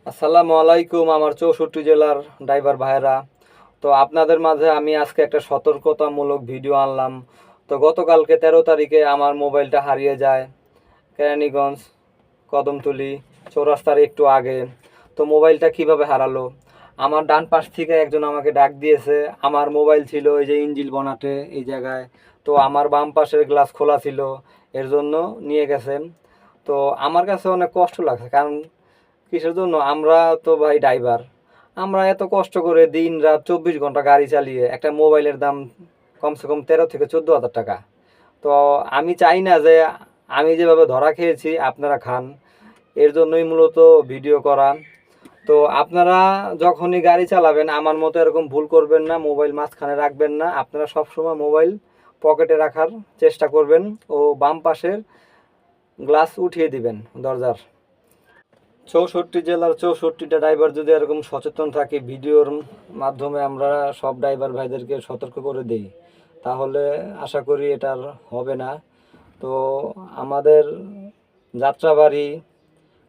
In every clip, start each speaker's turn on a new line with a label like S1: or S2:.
S1: আসসালামু আলাইকুম আমার ৬৪ জেলার ড্রাইভার ভাইয়েরা। তো আপনাদের মাঝে আমি আজকে একটা সতর্কতামূলক ভিডিও আনলাম। তো গতকালকে ১৩ তারিখে আমার মোবাইলটা হারিয়ে যায় কেরানীগঞ্জ কদমতলী চৌরাস্তার একটু আগে। তো মোবাইলটা কিভাবে হারালো? আমার ডান পাশ থেকে একজন আমাকে ডাক দিয়েছে। আমার মোবাইল ছিল এই যে ইঞ্জিল বনাটে এই জায়গায়। তো আমার বাম পাশের গ্লাস খোলা ছিল, এর জন্য নিয়ে গেছেন। তো আমার কাছে অনেক কষ্ট লাগছে, কারণ কিসের জন্য? আমরা তো ভাই ড্রাইভার, আমরা এত কষ্ট করে দিন রাত ২৪ ঘন্টা গাড়ি চালিয়ে একটা মোবাইলের দাম কমসে কম ১৩ থেকে ১৪ হাজার টাকা। তো আমি চাই না যে আমি যেভাবে ধরা খেয়েছি আপনারা খান, এর জন্যই মূলত ভিডিও করা। তো আপনারা যখনই গাড়ি চালাবেন আমার মতো এরকম ভুল করবেন না, মোবাইল মাঝখানে রাখবেন না। আপনারা সবসময় মোবাইল পকেটে রাখার চেষ্টা করবেন ও বাম পাশের গ্লাস উঠিয়ে দিবেন দরজার। ৬৪ জেলার ৬৪টা ড্রাইভার যদি এরকম সচেতন থাকে, ভিডিওর মাধ্যমে আমরা সব ড্রাইভার ভাইদেরকে সতর্ক করে দিই, তাহলে আশা করি এটা আর হবে না। তো আমাদের যাত্রাবাড়ি,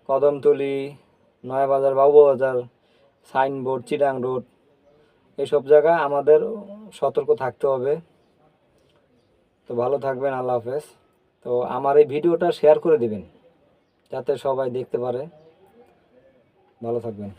S1: কদমতলী, নয়াবাজার, বাবুবাজার, সাইনবোর্ড, চিটাং রোড, এইসব জায়গা আমাদের সতর্ক থাকতে হবে। তো ভালো থাকবেন, আল্লাহ হাফেজ। তো আমার এই ভিডিওটা শেয়ার করে দিবেন যাতে সবাই দেখতে পারে। ভালো থাকবেন।